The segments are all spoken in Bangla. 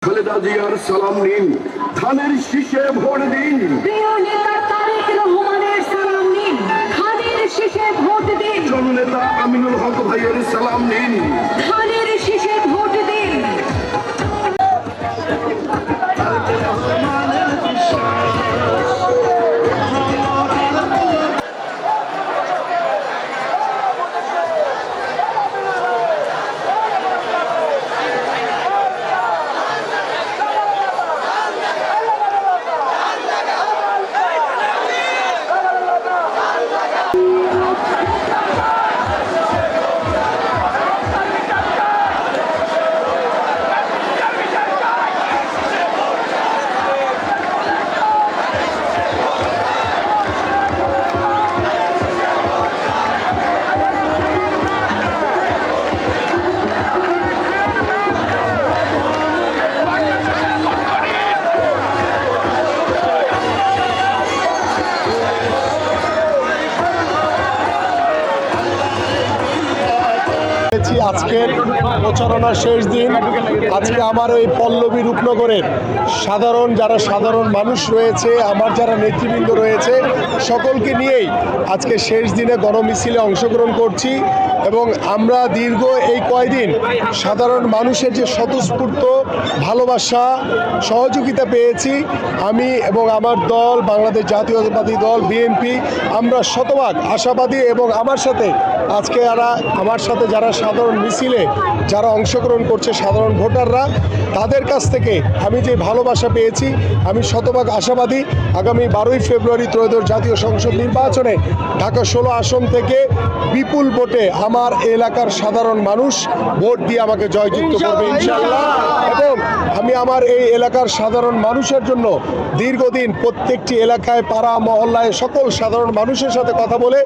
খালেদা জিয়ার সালাম নিন, ধানের শীষে ভোট দিন। প্রিয় নেতা তারেক রহমানের সালাম নিন, ধানের শীষে ভোট দিন। জননেতা আমিনুল হক ভাইয়ের সালাম নিন, ধানের শীষে ভোট দিন। আজকের প্রচারণার শেষ দিন। আজকে আমার ওই পল্লবী রূপনগরের সাধারণ মানুষ রয়েছে, আমার যারা নেতৃবৃন্দ রয়েছে, সকলকে নিয়েই আজকে শেষ দিনে গণমিছিলে অংশগ্রহণ করছি। এবং আমরা দীর্ঘ এই কয়দিন সাধারণ মানুষের যে স্বতঃস্ফূর্ত ভালোবাসা সহযোগিতা পেয়েছি, আমি এবং আমার দল বাংলাদেশ জাতীয়তাবাদী দল বিএনপি আমরা শতভাগ আশাবাদী। এবং আমার সাথে যারা সাধারণ মিছিলে যারা অংশগ্রহণ করছে সাধারণ ভোটাররা, তাদের কাছ থেকে আমি যে ভালোবাসা পেয়েছি আমি শতভাগ আশাবাদী। আগামী 12ই ফেব্রুয়ারি ত্রয়োদশ জাতীয় সংসদ নির্বাচনে ঢাকা 16 আসন থেকে বিপুল ভোটে আমার এলাকার সাধারণ মানুষ ভোট দিয়ে আমাকে জয়যুক্ত করবে ইনশাআল্লাহ। এবং আমি আমার এই এলাকার সাধারণ মানুষের জন্য দীর্ঘদিন প্রত্যেকটি এলাকায় পাড়া মহল্লায় সকল সাধারণ মানুষের সাথে কথা বলে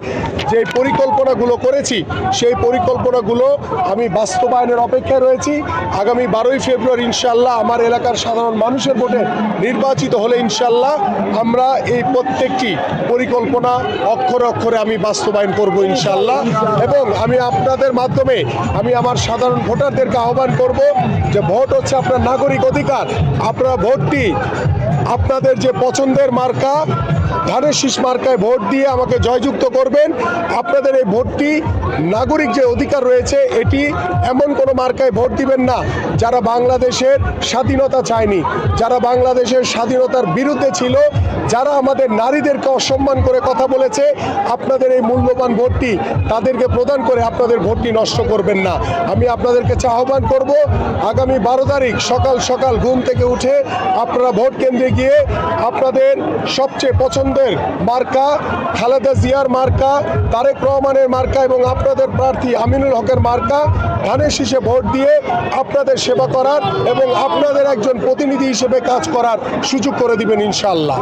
যে পরিকল্পনাগুলো করেছি, সেই পরিকল্পনাগুলো আমি বাস্তবায়নের অপেক্ষায় রয়েছি। আগামী 12ই ফেব্রুয়ারি ইনশাআল্লাহ আমার এলাকার সাধারণ মানুষের ভোটে নির্বাচিত হলে ইনশাআল্লাহ আমরা এই প্রত্যেকটি পরিকল্পনা অক্ষরে অক্ষরে আমি বাস্তবায়ন করব ইনশাআল্লাহ। এবং আমি আপনাদের মাধ্যমে আমি আমার সাধারণ ভোটারদেরকে আহ্বান করব যে ভোট হচ্ছে আপনার নাগরিক অধিকার। আপনারা ভোটটি আপনাদের যে পছন্দের মার্কা ধানের শীষ মার্কায় ভোট দিয়ে আমাকে জয়যুক্ত করবেন। আপনাদের এই ভোটটি নাগরিক যে অধিকার রয়েছে, এটি এমন কোনো মার্কায় ভোট দিবেন না যারা বাংলাদেশের স্বাধীনতা চায়নি, যারা বাংলাদেশের স্বাধীনতার বিরুদ্ধে ছিল, যারা আমাদের নারীদেরকে অসম্মান করে কথা বলেছে। আপনাদের এই মূল্যবান ভোটটি তাদেরকে প্রদান করে আপনাদের ভোটটি নষ্ট করবেন না। আমি আপনাদেরকে আহ্বান করব আগামী 12 তারিখ সকাল সকাল ঘুম থেকে উঠে আপনারা ভোট কেন্দ্রে গিয়ে আপনাদের সবচেয়ে পছন্দের মার্কা খালেদা জিয়ার মার্কা, তারেক রহমানের মার্কা এবং আপনাদের প্রার্থী আমিনুল হকের মার্কা ধানের শীষে ভোট দিয়ে আপনাদের সেবা করার এবং আপনাদের একজন প্রতিনিধি হিসেবে কাজ করার সুযোগ করে দিবেন ইনশাআল্লাহ।